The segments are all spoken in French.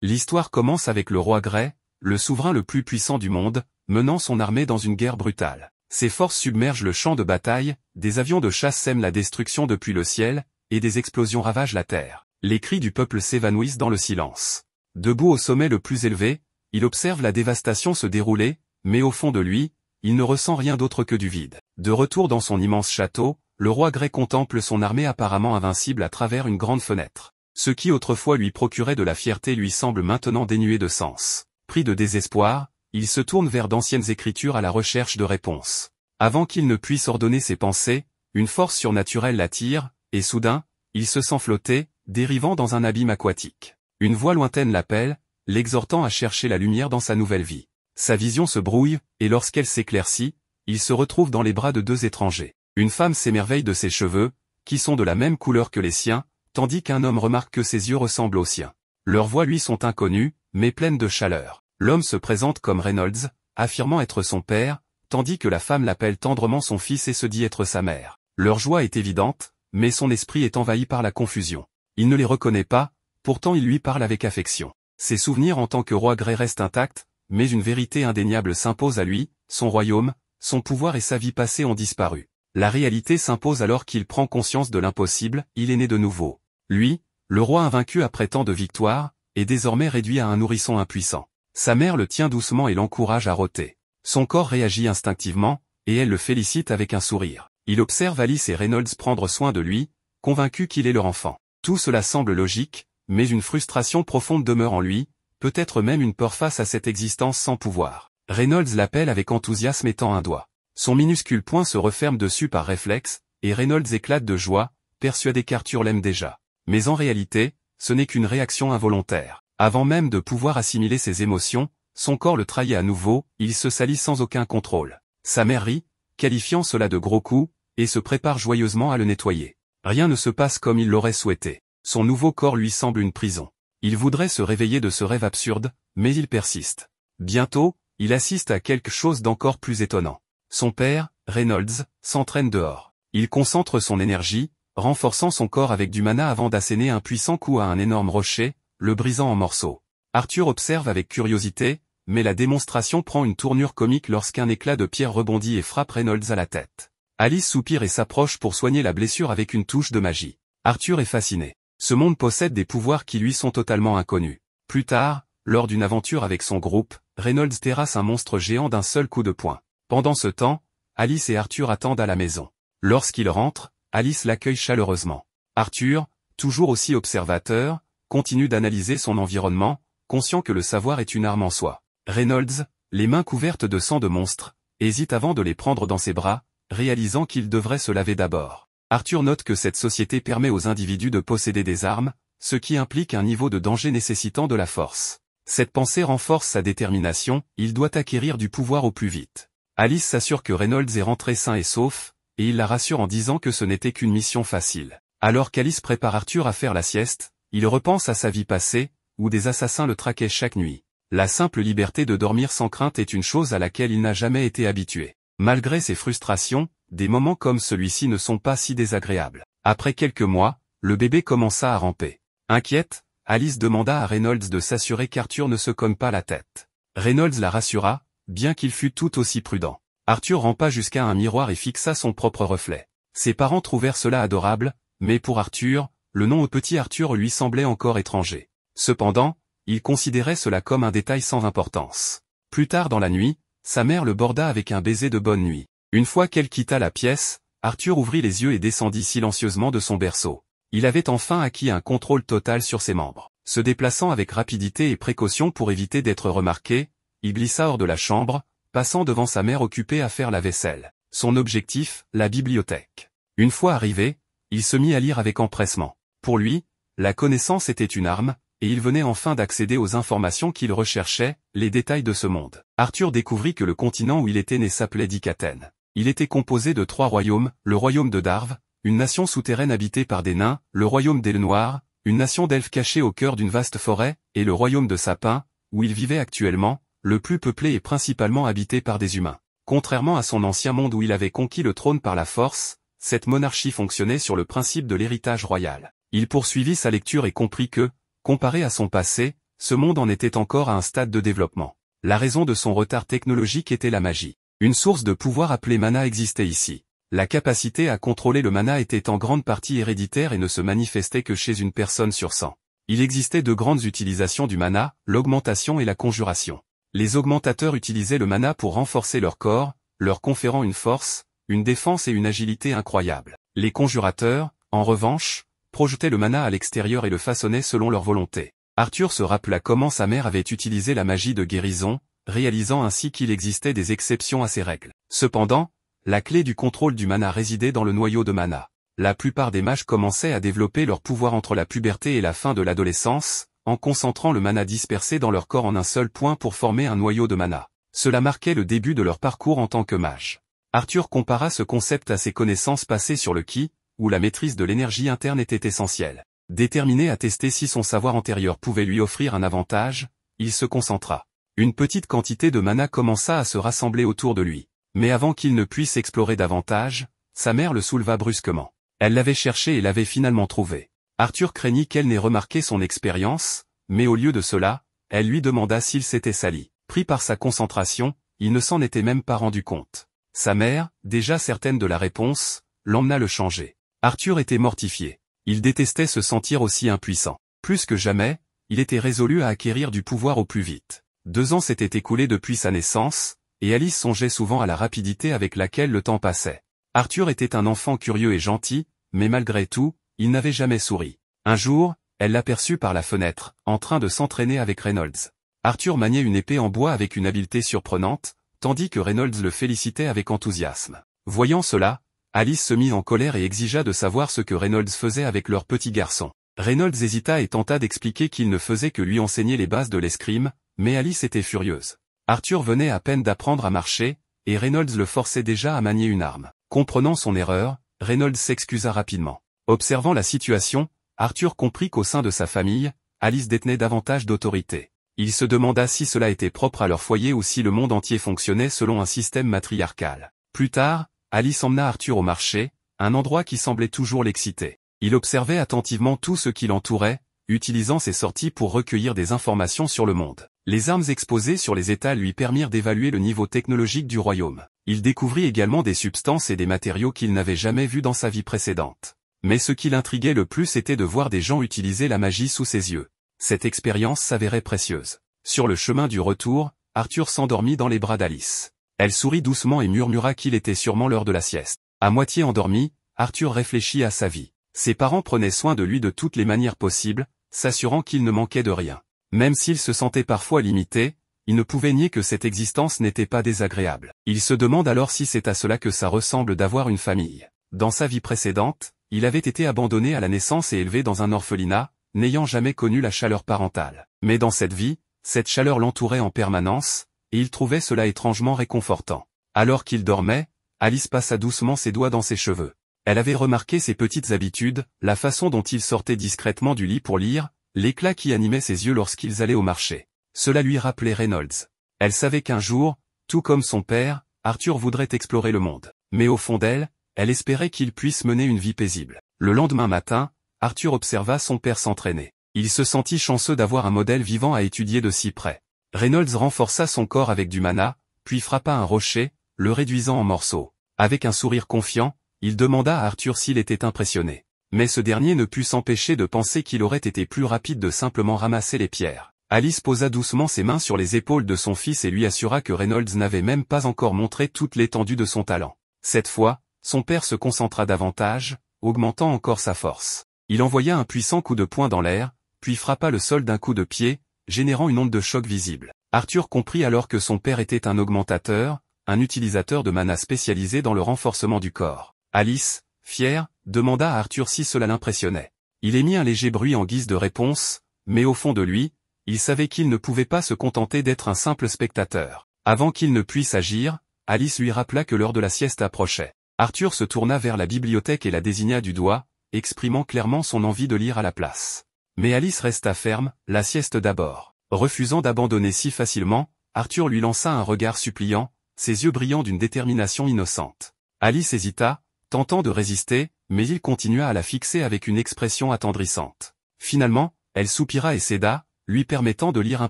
L'histoire commence avec le roi Grey, le souverain le plus puissant du monde, menant son armée dans une guerre brutale. Ses forces submergent le champ de bataille, des avions de chasse sèment la destruction depuis le ciel, et des explosions ravagent la terre. Les cris du peuple s'évanouissent dans le silence. Debout au sommet le plus élevé, il observe la dévastation se dérouler, mais au fond de lui, il ne ressent rien d'autre que du vide. De retour dans son immense château, le roi Grey contemple son armée apparemment invincible à travers une grande fenêtre. Ce qui autrefois lui procurait de la fierté lui semble maintenant dénué de sens. Pris de désespoir, il se tourne vers d'anciennes écritures à la recherche de réponses. Avant qu'il ne puisse ordonner ses pensées, une force surnaturelle l'attire, et soudain, il se sent flotter, dérivant dans un abîme aquatique. Une voix lointaine l'appelle, l'exhortant à chercher la lumière dans sa nouvelle vie. Sa vision se brouille, et lorsqu'elle s'éclaircit, il se retrouve dans les bras de deux étrangers. Une femme s'émerveille de ses cheveux, qui sont de la même couleur que les siens, tandis qu'un homme remarque que ses yeux ressemblent aux siens. Leurs voix lui sont inconnues, mais pleines de chaleur. L'homme se présente comme Reynolds, affirmant être son père, tandis que la femme l'appelle tendrement son fils et se dit être sa mère. Leur joie est évidente, mais son esprit est envahi par la confusion. Il ne les reconnaît pas, pourtant il lui parle avec affection. Ses souvenirs en tant que roi Grey restent intacts, mais une vérité indéniable s'impose à lui, son royaume, son pouvoir et sa vie passée ont disparu. La réalité s'impose alors qu'il prend conscience de l'impossible, il est né de nouveau. Lui, le roi invaincu après tant de victoires, est désormais réduit à un nourrisson impuissant. Sa mère le tient doucement et l'encourage à rôter. Son corps réagit instinctivement, et elle le félicite avec un sourire. Il observe Alice et Reynolds prendre soin de lui, convaincu qu'il est leur enfant. Tout cela semble logique, mais une frustration profonde demeure en lui, peut-être même une peur face à cette existence sans pouvoir. Reynolds l'appelle avec enthousiasme et tend un doigt. Son minuscule poing se referme dessus par réflexe, et Reynolds éclate de joie, persuadé qu'Arthur l'aime déjà. Mais en réalité, ce n'est qu'une réaction involontaire. Avant même de pouvoir assimiler ses émotions, son corps le trahit à nouveau, il se salit sans aucun contrôle. Sa mère rit, qualifiant cela de gros coup, et se prépare joyeusement à le nettoyer. Rien ne se passe comme il l'aurait souhaité. Son nouveau corps lui semble une prison. Il voudrait se réveiller de ce rêve absurde, mais il persiste. Bientôt, il assiste à quelque chose d'encore plus étonnant. Son père, Reynolds, s'entraîne dehors. Il concentre son énergie, renforçant son corps avec du mana avant d'asséner un puissant coup à un énorme rocher, le brisant en morceaux. Arthur observe avec curiosité, mais la démonstration prend une tournure comique lorsqu'un éclat de pierre rebondit et frappe Reynolds à la tête. Alice soupire et s'approche pour soigner la blessure avec une touche de magie. Arthur est fasciné. Ce monde possède des pouvoirs qui lui sont totalement inconnus. Plus tard, lors d'une aventure avec son groupe, Reynolds terrasse un monstre géant d'un seul coup de poing. Pendant ce temps, Alice et Arthur attendent à la maison. Lorsqu'il rentre, Alice l'accueille chaleureusement. Arthur, toujours aussi observateur, continue d'analyser son environnement, conscient que le savoir est une arme en soi. Reynolds, les mains couvertes de sang de monstre, hésite avant de les prendre dans ses bras, réalisant qu'il devrait se laver d'abord. Arthur note que cette société permet aux individus de posséder des armes, ce qui implique un niveau de danger nécessitant de la force. Cette pensée renforce sa détermination, il doit acquérir du pouvoir au plus vite. Alice s'assure que Reynolds est rentré sain et sauf, et il la rassure en disant que ce n'était qu'une mission facile. Alors qu'Alice prépare Arthur à faire la sieste, il repense à sa vie passée, où des assassins le traquaient chaque nuit. La simple liberté de dormir sans crainte est une chose à laquelle il n'a jamais été habitué. Malgré ses frustrations, des moments comme celui-ci ne sont pas si désagréables. Après quelques mois, le bébé commença à ramper. Inquiète, Alice demanda à Reynolds de s'assurer qu'Arthur ne se cogne pas la tête. Reynolds la rassura, bien qu'il fût tout aussi prudent. Arthur rampa jusqu'à un miroir et fixa son propre reflet. Ses parents trouvèrent cela adorable, mais pour Arthur, le nom au petit Arthur lui semblait encore étranger. Cependant, il considérait cela comme un détail sans importance. Plus tard dans la nuit, sa mère le borda avec un baiser de bonne nuit. Une fois qu'elle quitta la pièce, Arthur ouvrit les yeux et descendit silencieusement de son berceau. Il avait enfin acquis un contrôle total sur ses membres. Se déplaçant avec rapidité et précaution pour éviter d'être remarqué, il glissa hors de la chambre, passant devant sa mère occupée à faire la vaisselle. Son objectif, la bibliothèque. Une fois arrivé, il se mit à lire avec empressement. Pour lui, la connaissance était une arme, et il venait enfin d'accéder aux informations qu'il recherchait, les détails de ce monde. Arthur découvrit que le continent où il était né s'appelait Dikaten. Il était composé de 3 royaumes, le royaume de Darve, une nation souterraine habitée par des nains, le royaume des Noirs, une nation d'elfes cachée au cœur d'une vaste forêt, et le royaume de Sapin, où il vivait actuellement, le plus peuplé et principalement habité par des humains. Contrairement à son ancien monde où il avait conquis le trône par la force, cette monarchie fonctionnait sur le principe de l'héritage royal. Il poursuivit sa lecture et comprit que, comparé à son passé, ce monde en était encore à un stade de développement. La raison de son retard technologique était la magie. Une source de pouvoir appelée mana existait ici. La capacité à contrôler le mana était en grande partie héréditaire et ne se manifestait que chez une personne sur 100. Il existait de grandes utilisations du mana, l'augmentation et la conjuration. Les augmentateurs utilisaient le mana pour renforcer leur corps, leur conférant une force, une défense et une agilité incroyables. Les conjurateurs, en revanche, projetaient le mana à l'extérieur et le façonnaient selon leur volonté. Arthur se rappela comment sa mère avait utilisé la magie de guérison, réalisant ainsi qu'il existait des exceptions à ces règles. Cependant, la clé du contrôle du mana résidait dans le noyau de mana. La plupart des mages commençaient à développer leur pouvoir entre la puberté et la fin de l'adolescence, en concentrant le mana dispersé dans leur corps en un seul point pour former un noyau de mana. Cela marquait le début de leur parcours en tant que mage. Arthur compara ce concept à ses connaissances passées sur le ki, où la maîtrise de l'énergie interne était essentielle. Déterminé à tester si son savoir antérieur pouvait lui offrir un avantage, il se concentra. Une petite quantité de mana commença à se rassembler autour de lui. Mais avant qu'il ne puisse explorer davantage, sa mère le souleva brusquement. Elle l'avait cherché et l'avait finalement trouvé. Arthur craignit qu'elle n'ait remarqué son expérience, mais au lieu de cela, elle lui demanda s'il s'était sali. Pris par sa concentration, il ne s'en était même pas rendu compte. Sa mère, déjà certaine de la réponse, l'emmena le changer. Arthur était mortifié. Il détestait se sentir aussi impuissant. Plus que jamais, il était résolu à acquérir du pouvoir au plus vite. 2 ans s'étaient écoulés depuis sa naissance, et Alice songeait souvent à la rapidité avec laquelle le temps passait. Arthur était un enfant curieux et gentil, mais malgré tout, il n'avait jamais souri. Un jour, elle l'aperçut par la fenêtre, en train de s'entraîner avec Reynolds. Arthur maniait une épée en bois avec une habileté surprenante, tandis que Reynolds le félicitait avec enthousiasme. Voyant cela, Alice se mit en colère et exigea de savoir ce que Reynolds faisait avec leur petit garçon. Reynolds hésita et tenta d'expliquer qu'il ne faisait que lui enseigner les bases de l'escrime, mais Alice était furieuse. Arthur venait à peine d'apprendre à marcher, et Reynolds le forçait déjà à manier une arme. Comprenant son erreur, Reynolds s'excusa rapidement. Observant la situation, Arthur comprit qu'au sein de sa famille, Alice détenait davantage d'autorité. Il se demanda si cela était propre à leur foyer ou si le monde entier fonctionnait selon un système matriarcal. Plus tard, Alice emmena Arthur au marché, un endroit qui semblait toujours l'exciter. Il observait attentivement tout ce qui l'entourait, utilisant ses sorties pour recueillir des informations sur le monde. Les armes exposées sur les étals lui permirent d'évaluer le niveau technologique du royaume. Il découvrit également des substances et des matériaux qu'il n'avait jamais vus dans sa vie précédente. Mais ce qui l'intriguait le plus était de voir des gens utiliser la magie sous ses yeux. Cette expérience s'avérait précieuse. Sur le chemin du retour, Arthur s'endormit dans les bras d'Alice. Elle sourit doucement et murmura qu'il était sûrement l'heure de la sieste. À moitié endormi, Arthur réfléchit à sa vie. Ses parents prenaient soin de lui de toutes les manières possibles, s'assurant qu'il ne manquait de rien. Même s'il se sentait parfois limité, il ne pouvait nier que cette existence n'était pas désagréable. Il se demande alors si c'est à cela que ça ressemble d'avoir une famille. Dans sa vie précédente, il avait été abandonné à la naissance et élevé dans un orphelinat, n'ayant jamais connu la chaleur parentale. Mais dans cette vie, cette chaleur l'entourait en permanence, et il trouvait cela étrangement réconfortant. Alors qu'il dormait, Alice passa doucement ses doigts dans ses cheveux. Elle avait remarqué ses petites habitudes, la façon dont il sortait discrètement du lit pour lire, l'éclat qui animait ses yeux lorsqu'ils allaient au marché. Cela lui rappelait Reynolds. Elle savait qu'un jour, tout comme son père, Arthur voudrait explorer le monde. Mais au fond d'elle, elle espérait qu'il puisse mener une vie paisible. Le lendemain matin, Arthur observa son père s'entraîner. Il se sentit chanceux d'avoir un modèle vivant à étudier de si près. Reynolds renforça son corps avec du mana, puis frappa un rocher, le réduisant en morceaux. Avec un sourire confiant, il demanda à Arthur s'il était impressionné. Mais ce dernier ne put s'empêcher de penser qu'il aurait été plus rapide de simplement ramasser les pierres. Alice posa doucement ses mains sur les épaules de son fils et lui assura que Reynolds n'avait même pas encore montré toute l'étendue de son talent. Cette fois, son père se concentra davantage, augmentant encore sa force. Il envoya un puissant coup de poing dans l'air, puis frappa le sol d'un coup de pied, générant une onde de choc visible. Arthur comprit alors que son père était un augmentateur, un utilisateur de mana spécialisé dans le renforcement du corps. Alice, fière, demanda à Arthur si cela l'impressionnait. Il émit un léger bruit en guise de réponse, mais au fond de lui, il savait qu'il ne pouvait pas se contenter d'être un simple spectateur. Avant qu'il ne puisse agir, Alice lui rappela que l'heure de la sieste approchait. Arthur se tourna vers la bibliothèque et la désigna du doigt, exprimant clairement son envie de lire à la place. Mais Alice resta ferme, la sieste d'abord. Refusant d'abandonner si facilement, Arthur lui lança un regard suppliant, ses yeux brillant d'une détermination innocente. Alice hésita, tentant de résister, mais il continua à la fixer avec une expression attendrissante. Finalement, elle soupira et céda, lui permettant de lire un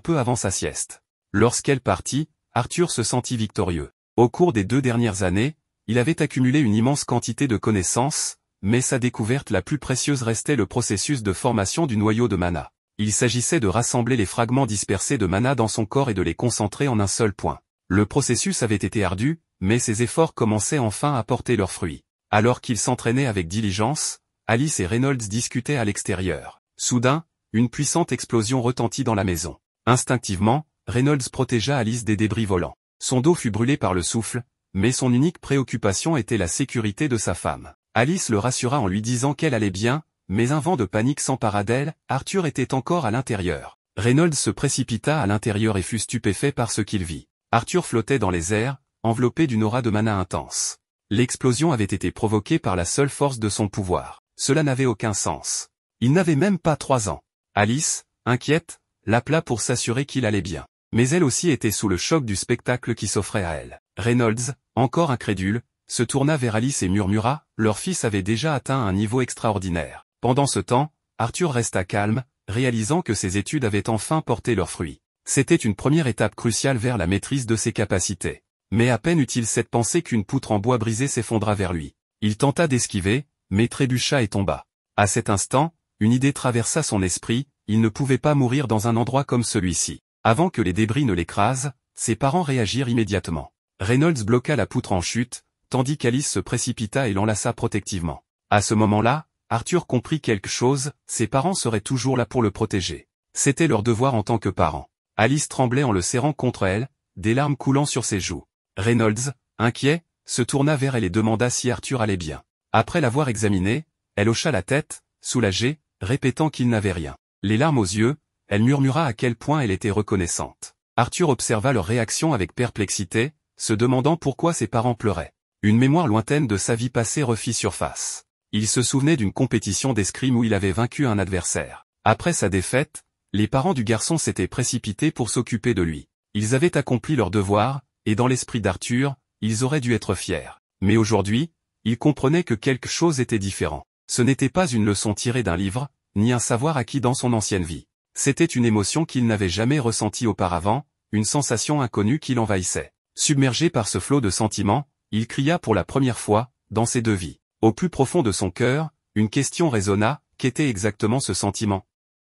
peu avant sa sieste. Lorsqu'elle partit, Arthur se sentit victorieux. Au cours des 2 dernières années, il avait accumulé une immense quantité de connaissances, mais sa découverte la plus précieuse restait le processus de formation du noyau de mana. Il s'agissait de rassembler les fragments dispersés de mana dans son corps et de les concentrer en un seul point. Le processus avait été ardu, mais ses efforts commençaient enfin à porter leurs fruits. Alors qu'ils s'entraînaient avec diligence, Alice et Reynolds discutaient à l'extérieur. Soudain, une puissante explosion retentit dans la maison. Instinctivement, Reynolds protégea Alice des débris volants. Son dos fut brûlé par le souffle, mais son unique préoccupation était la sécurité de sa femme. Alice le rassura en lui disant qu'elle allait bien, mais un vent de panique s'empara d'elle, Arthur était encore à l'intérieur. Reynolds se précipita à l'intérieur et fut stupéfait par ce qu'il vit. Arthur flottait dans les airs, enveloppé d'une aura de mana intense. L'explosion avait été provoquée par la seule force de son pouvoir. Cela n'avait aucun sens. Il n'avait même pas 3 ans. Alice, inquiète, l'appela pour s'assurer qu'il allait bien. Mais elle aussi était sous le choc du spectacle qui s'offrait à elle. Reynolds, encore incrédule, se tourna vers Alice et murmura, leur fils avait déjà atteint un niveau extraordinaire. Pendant ce temps, Arthur resta calme, réalisant que ses études avaient enfin porté leurs fruits. C'était une première étape cruciale vers la maîtrise de ses capacités. Mais à peine eut-il cette pensée qu'une poutre en bois brisé s'effondra vers lui. Il tenta d'esquiver, mais trébucha et tomba. À cet instant, une idée traversa son esprit, il ne pouvait pas mourir dans un endroit comme celui-ci. Avant que les débris ne l'écrasent, ses parents réagirent immédiatement. Reynolds bloqua la poutre en chute, tandis qu'Alice se précipita et l'enlaça protectivement. À ce moment-là, Arthur comprit quelque chose, ses parents seraient toujours là pour le protéger. C'était leur devoir en tant que parents. Alice tremblait en le serrant contre elle, des larmes coulant sur ses joues. Reynolds, inquiet, se tourna vers elle et demanda si Arthur allait bien. Après l'avoir examiné, elle hocha la tête, soulagée, répétant qu'il n'avait rien. Les larmes aux yeux, elle murmura à quel point elle était reconnaissante. Arthur observa leur réaction avec perplexité, se demandant pourquoi ses parents pleuraient. Une mémoire lointaine de sa vie passée refit surface. Il se souvenait d'une compétition d'escrime où il avait vaincu un adversaire. Après sa défaite, les parents du garçon s'étaient précipités pour s'occuper de lui. Ils avaient accompli leur devoir, et dans l'esprit d'Arthur, ils auraient dû être fiers. Mais aujourd'hui, il comprenait que quelque chose était différent. Ce n'était pas une leçon tirée d'un livre, ni un savoir acquis dans son ancienne vie. C'était une émotion qu'il n'avait jamais ressentie auparavant, une sensation inconnue qui l'envahissait. Submergé par ce flot de sentiments, il cria pour la première fois, dans ses 2 vies. Au plus profond de son cœur, une question résonna, qu'était exactement ce sentiment?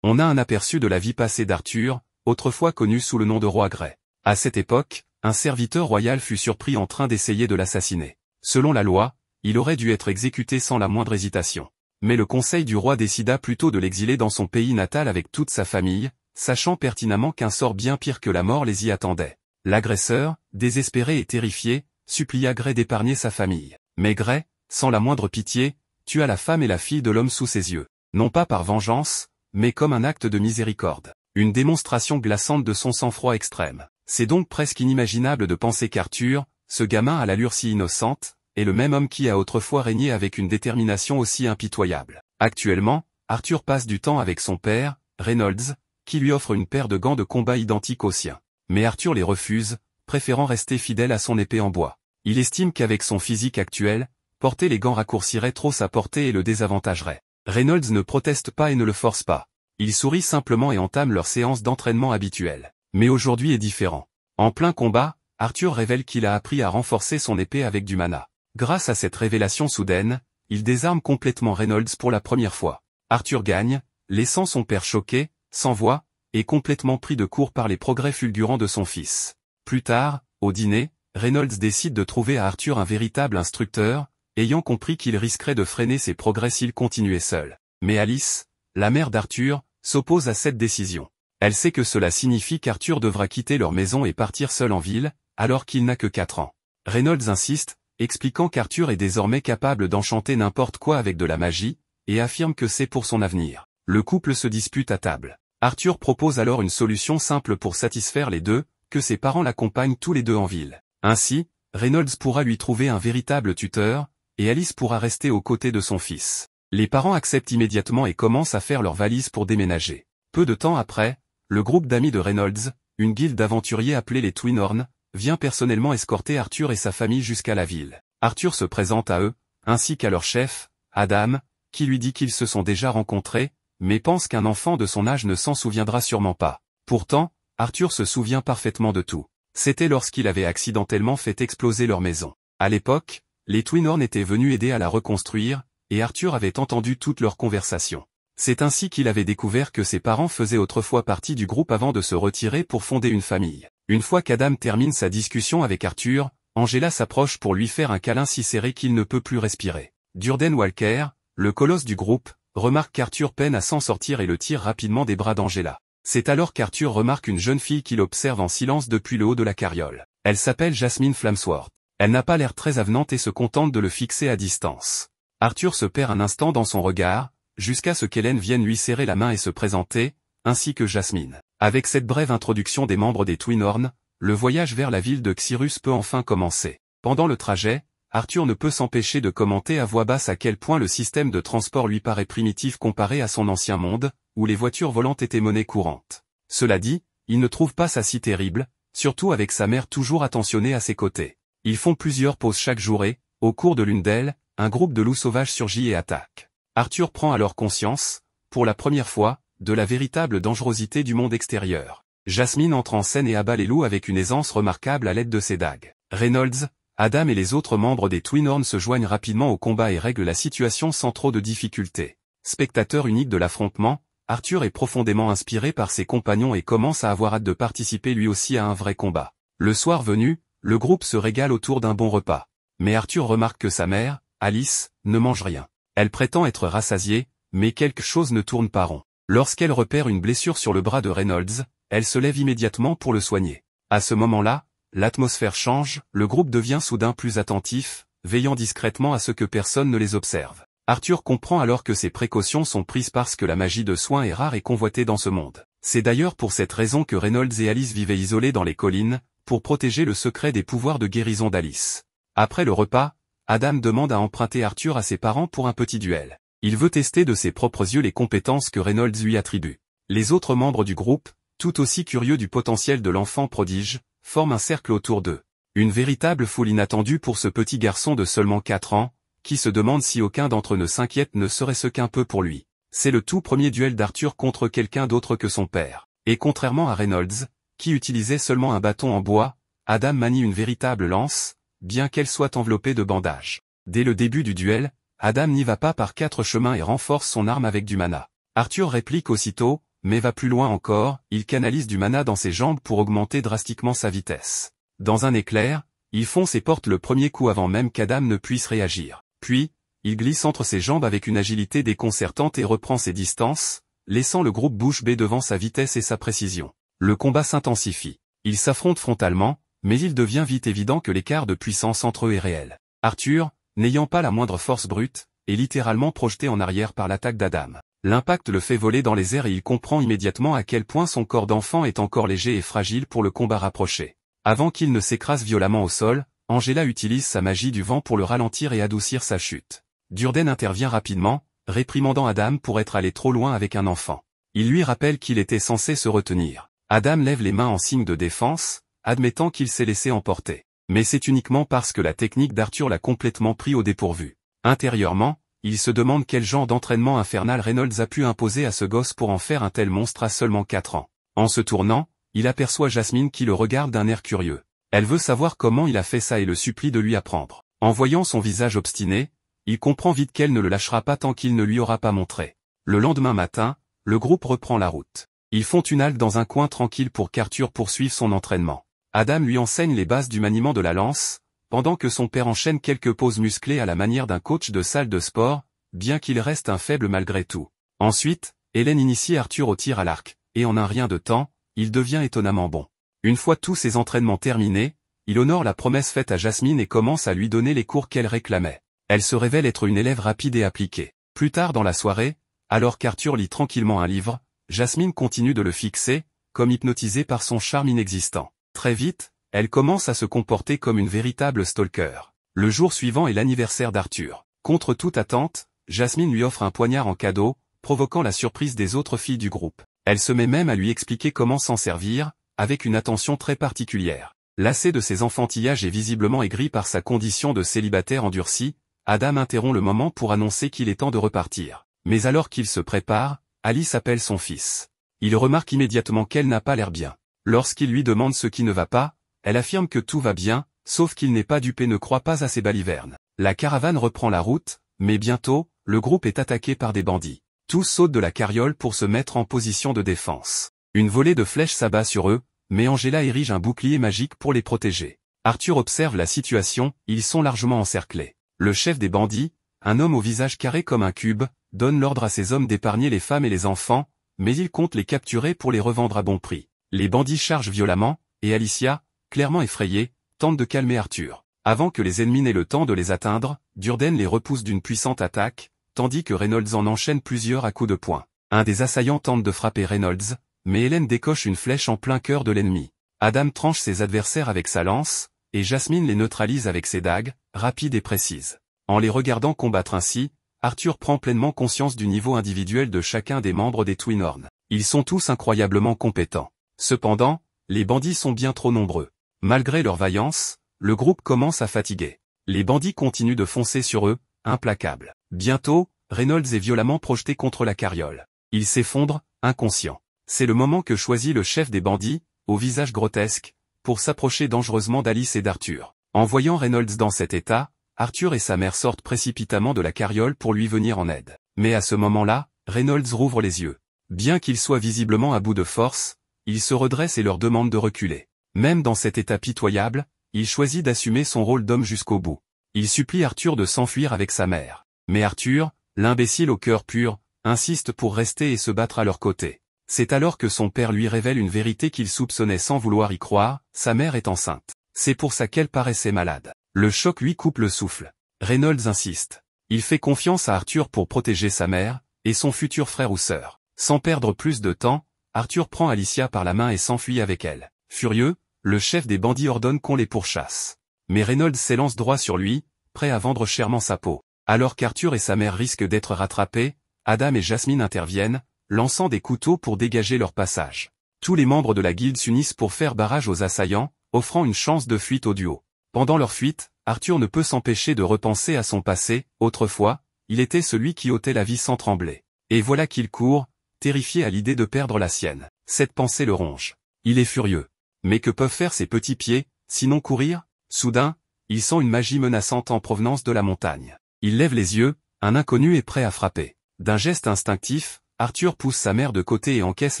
On a un aperçu de la vie passée d'Arthur, autrefois connu sous le nom de roi Grey. À cette époque, un serviteur royal fut surpris en train d'essayer de l'assassiner. Selon la loi, il aurait dû être exécuté sans la moindre hésitation. Mais le conseil du roi décida plutôt de l'exiler dans son pays natal avec toute sa famille, sachant pertinemment qu'un sort bien pire que la mort les y attendait. L'agresseur, désespéré et terrifié, supplia Grey d'épargner sa famille. Mais Grey, sans la moindre pitié, tua la femme et la fille de l'homme sous ses yeux. Non pas par vengeance, mais comme un acte de miséricorde. Une démonstration glaçante de son sang-froid extrême. C'est donc presque inimaginable de penser qu'Arthur, ce gamin à l'allure si innocente, est le même homme qui a autrefois régné avec une détermination aussi impitoyable. Actuellement, Arthur passe du temps avec son père, Reynolds, qui lui offre une paire de gants de combat identiques aux siens. Mais Arthur les refuse, préférant rester fidèle à son épée en bois. Il estime qu'avec son physique actuel, porter les gants raccourcirait trop sa portée et le désavantagerait. Reynolds ne proteste pas et ne le force pas. Il sourit simplement et entame leur séance d'entraînement habituelle. Mais aujourd'hui est différent. En plein combat, Arthur révèle qu'il a appris à renforcer son épée avec du mana. Grâce à cette révélation soudaine, il désarme complètement Reynolds pour la première fois. Arthur gagne, laissant son père choqué, sans voix, et complètement pris de court par les progrès fulgurants de son fils. Plus tard, au dîner, Reynolds décide de trouver à Arthur un véritable instructeur, ayant compris qu'il risquerait de freiner ses progrès s'il continuait seul. Mais Alice, la mère d'Arthur, s'oppose à cette décision. Elle sait que cela signifie qu'Arthur devra quitter leur maison et partir seul en ville, alors qu'il n'a que 4 ans. Reynolds insiste, expliquant qu'Arthur est désormais capable d'enchanter n'importe quoi avec de la magie, et affirme que c'est pour son avenir. Le couple se dispute à table. Arthur propose alors une solution simple pour satisfaire les deux, que ses parents l'accompagnent tous les deux en ville. Ainsi, Reynolds pourra lui trouver un véritable tuteur, et Alice pourra rester aux côtés de son fils. Les parents acceptent immédiatement et commencent à faire leurs valises pour déménager. Peu de temps après, le groupe d'amis de Reynolds, une guilde d'aventuriers appelée les Twin Horns, vient personnellement escorter Arthur et sa famille jusqu'à la ville. Arthur se présente à eux, ainsi qu'à leur chef, Adam, qui lui dit qu'ils se sont déjà rencontrés, mais pense qu'un enfant de son âge ne s'en souviendra sûrement pas. Pourtant, Arthur se souvient parfaitement de tout. C'était lorsqu'il avait accidentellement fait exploser leur maison. À l'époque, les Twinhorn étaient venus aider à la reconstruire, et Arthur avait entendu toutes leurs conversations. C'est ainsi qu'il avait découvert que ses parents faisaient autrefois partie du groupe avant de se retirer pour fonder une famille. Une fois qu'Adam termine sa discussion avec Arthur, Angela s'approche pour lui faire un câlin si serré qu'il ne peut plus respirer. Durden Walker, le colosse du groupe, remarque qu'Arthur peine à s'en sortir et le tire rapidement des bras d'Angela. C'est alors qu'Arthur remarque une jeune fille qu'il observe en silence depuis le haut de la carriole. Elle s'appelle Jasmine Flamsworth. Elle n'a pas l'air très avenante et se contente de le fixer à distance. Arthur se perd un instant dans son regard, jusqu'à ce qu'Hélène vienne lui serrer la main et se présenter, ainsi que Jasmine. Avec cette brève introduction des membres des Twinhorn, le voyage vers la ville de Xyrus peut enfin commencer. Pendant le trajet, Arthur ne peut s'empêcher de commenter à voix basse à quel point le système de transport lui paraît primitif comparé à son ancien monde, où les voitures volantes étaient monnaie courante. Cela dit, il ne trouve pas ça si terrible, surtout avec sa mère toujours attentionnée à ses côtés. Ils font plusieurs pauses chaque jour et, au cours de l'une d'elles, un groupe de loups sauvages surgit et attaque. Arthur prend alors conscience, pour la première fois, de la véritable dangerosité du monde extérieur. Jasmine entre en scène et abat les loups avec une aisance remarquable à l'aide de ses dagues. Reynolds, Adam et les autres membres des Twinhorn se joignent rapidement au combat et règlent la situation sans trop de difficultés. Spectateur unique de l'affrontement, Arthur est profondément inspiré par ses compagnons et commence à avoir hâte de participer lui aussi à un vrai combat. Le soir venu, le groupe se régale autour d'un bon repas. Mais Arthur remarque que sa mère, Alice, ne mange rien. Elle prétend être rassasiée, mais quelque chose ne tourne pas rond. Lorsqu'elle repère une blessure sur le bras de Reynolds, elle se lève immédiatement pour le soigner. À ce moment-là, l'atmosphère change, le groupe devient soudain plus attentif, veillant discrètement à ce que personne ne les observe. Arthur comprend alors que ces précautions sont prises parce que la magie de soins est rare et convoitée dans ce monde. C'est d'ailleurs pour cette raison que Reynolds et Alice vivaient isolés dans les collines, pour protéger le secret des pouvoirs de guérison d'Alice. Après le repas, Adam demande à emprunter Arthur à ses parents pour un petit duel. Il veut tester de ses propres yeux les compétences que Reynolds lui attribue. Les autres membres du groupe, tout aussi curieux du potentiel de l'enfant prodige, forment un cercle autour d'eux. Une véritable foule inattendue pour ce petit garçon de seulement 4 ans, qui se demande si aucun d'entre eux ne s'inquiète ne serait-ce qu'un peu pour lui. C'est le tout premier duel d'Arthur contre quelqu'un d'autre que son père. Et contrairement à Reynolds, qui utilisait seulement un bâton en bois, Adam manie une véritable lance, bien qu'elle soit enveloppée de bandages. Dès le début du duel, Adam n'y va pas par 4 chemins et renforce son arme avec du mana. Arthur réplique aussitôt, mais va plus loin encore, il canalise du mana dans ses jambes pour augmenter drastiquement sa vitesse. Dans un éclair, il fonce et porte le premier coup avant même qu'Adam ne puisse réagir. Puis, il glisse entre ses jambes avec une agilité déconcertante et reprend ses distances, laissant le groupe bouche bée devant sa vitesse et sa précision. Le combat s'intensifie. Ils s'affrontent frontalement, mais il devient vite évident que l'écart de puissance entre eux est réel. Arthur, n'ayant pas la moindre force brute, est littéralement projeté en arrière par l'attaque d'Adam. L'impact le fait voler dans les airs et il comprend immédiatement à quel point son corps d'enfant est encore léger et fragile pour le combat rapproché. Avant qu'il ne s'écrase violemment au sol, Angela utilise sa magie du vent pour le ralentir et adoucir sa chute. Durden intervient rapidement, réprimandant Adam pour être allé trop loin avec un enfant. Il lui rappelle qu'il était censé se retenir. Adam lève les mains en signe de défense, admettant qu'il s'est laissé emporter. Mais c'est uniquement parce que la technique d'Arthur l'a complètement pris au dépourvu. Intérieurement, il se demande quel genre d'entraînement infernal Reynolds a pu imposer à ce gosse pour en faire un tel monstre à seulement 4 ans. En se tournant, il aperçoit Jasmine qui le regarde d'un air curieux. Elle veut savoir comment il a fait ça et le supplie de lui apprendre. En voyant son visage obstiné, il comprend vite qu'elle ne le lâchera pas tant qu'il ne lui aura pas montré. Le lendemain matin, le groupe reprend la route. Ils font une halte dans un coin tranquille pour qu'Arthur poursuive son entraînement. Adam lui enseigne les bases du maniement de la lance, pendant que son père enchaîne quelques poses musclées à la manière d'un coach de salle de sport, bien qu'il reste un faible malgré tout. Ensuite, Hélène initie Arthur au tir à l'arc, et en un rien de temps, il devient étonnamment bon. Une fois tous ses entraînements terminés, il honore la promesse faite à Jasmine et commence à lui donner les cours qu'elle réclamait. Elle se révèle être une élève rapide et appliquée. Plus tard dans la soirée, alors qu'Arthur lit tranquillement un livre, Jasmine continue de le fixer, comme hypnotisée par son charme inexistant. Très vite, elle commence à se comporter comme une véritable stalker. Le jour suivant est l'anniversaire d'Arthur. Contre toute attente, Jasmine lui offre un poignard en cadeau, provoquant la surprise des autres filles du groupe. Elle se met même à lui expliquer comment s'en servir, avec une attention très particulière. Lassé de ses enfantillages et visiblement aigri par sa condition de célibataire endurci, Adam interrompt le moment pour annoncer qu'il est temps de repartir. Mais alors qu'il se prépare, Alice appelle son fils. Il remarque immédiatement qu'elle n'a pas l'air bien. Lorsqu'il lui demande ce qui ne va pas, elle affirme que tout va bien, sauf qu'il n'est pas dupe et ne croit pas à ses balivernes. La caravane reprend la route, mais bientôt, le groupe est attaqué par des bandits. Tous sautent de la carriole pour se mettre en position de défense. Une volée de flèches s'abat sur eux, mais Angela érige un bouclier magique pour les protéger. Arthur observe la situation, ils sont largement encerclés. Le chef des bandits, un homme au visage carré comme un cube, donne l'ordre à ses hommes d'épargner les femmes et les enfants, mais il compte les capturer pour les revendre à bon prix. Les bandits chargent violemment, et Alicia, clairement effrayée, tente de calmer Arthur. Avant que les ennemis n'aient le temps de les atteindre, Durden les repousse d'une puissante attaque, tandis que Reynolds en enchaîne plusieurs à coups de poing. Un des assaillants tente de frapper Reynolds, mais Hélène décoche une flèche en plein cœur de l'ennemi. Adam tranche ses adversaires avec sa lance, et Jasmine les neutralise avec ses dagues, rapides et précises. En les regardant combattre ainsi, Arthur prend pleinement conscience du niveau individuel de chacun des membres des Twin Horns. Ils sont tous incroyablement compétents. Cependant, les bandits sont bien trop nombreux. Malgré leur vaillance, le groupe commence à fatiguer. Les bandits continuent de foncer sur eux, implacables. Bientôt, Reynolds est violemment projeté contre la carriole. Il s'effondre, inconscient. C'est le moment que choisit le chef des bandits, au visage grotesque, pour s'approcher dangereusement d'Alice et d'Arthur. En voyant Reynolds dans cet état, Arthur et sa mère sortent précipitamment de la carriole pour lui venir en aide. Mais à ce moment-là, Reynolds rouvre les yeux. Bien qu'il soit visiblement à bout de force, il se redresse et leur demande de reculer. Même dans cet état pitoyable, il choisit d'assumer son rôle d'homme jusqu'au bout. Il supplie Arthur de s'enfuir avec sa mère. Mais Arthur, l'imbécile au cœur pur, insiste pour rester et se battre à leur côté. C'est alors que son père lui révèle une vérité qu'il soupçonnait sans vouloir y croire, sa mère est enceinte. C'est pour ça qu'elle paraissait malade. Le choc lui coupe le souffle. Reynolds insiste. Il fait confiance à Arthur pour protéger sa mère, et son futur frère ou sœur. Sans perdre plus de temps, Arthur prend Alicia par la main et s'enfuit avec elle. Furieux, le chef des bandits ordonne qu'on les pourchasse. Mais Reynolds s'élance droit sur lui, prêt à vendre chèrement sa peau. Alors qu'Arthur et sa mère risquent d'être rattrapés, Adam et Jasmine interviennent, lançant des couteaux pour dégager leur passage. Tous les membres de la guilde s'unissent pour faire barrage aux assaillants, offrant une chance de fuite au duo. Pendant leur fuite, Arthur ne peut s'empêcher de repenser à son passé. Autrefois, il était celui qui ôtait la vie sans trembler. Et voilà qu'il court, terrifié à l'idée de perdre la sienne. Cette pensée le ronge. Il est furieux. Mais que peuvent faire ses petits pieds, sinon courir? Soudain, il sent une magie menaçante en provenance de la montagne. Il lève les yeux, un inconnu est prêt à frapper. D'un geste instinctif, Arthur pousse sa mère de côté et encaisse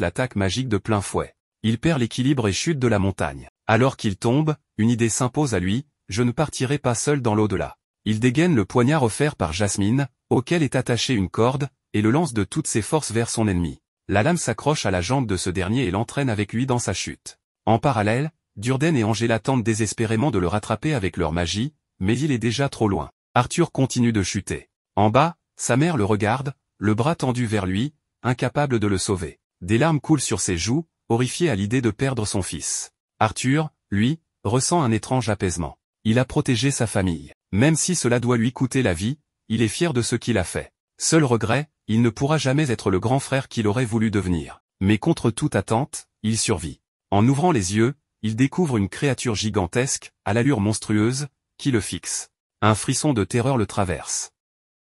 l'attaque magique de plein fouet. Il perd l'équilibre et chute de la montagne. Alors qu'il tombe, une idée s'impose à lui, je ne partirai pas seul dans l'au-delà. Il dégaine le poignard offert par Jasmine, auquel est attachée une corde, et le lance de toutes ses forces vers son ennemi. La lame s'accroche à la jambe de ce dernier et l'entraîne avec lui dans sa chute. En parallèle, Durden et Angela tentent désespérément de le rattraper avec leur magie, mais il est déjà trop loin. Arthur continue de chuter. En bas, sa mère le regarde, le bras tendu vers lui, incapable de le sauver. Des larmes coulent sur ses joues, horrifié à l'idée de perdre son fils. Arthur, lui, ressent un étrange apaisement. Il a protégé sa famille. Même si cela doit lui coûter la vie, il est fier de ce qu'il a fait. Seul regret, il ne pourra jamais être le grand frère qu'il aurait voulu devenir. Mais contre toute attente, il survit. En ouvrant les yeux, il découvre une créature gigantesque, à l'allure monstrueuse, qui le fixe. Un frisson de terreur le traverse.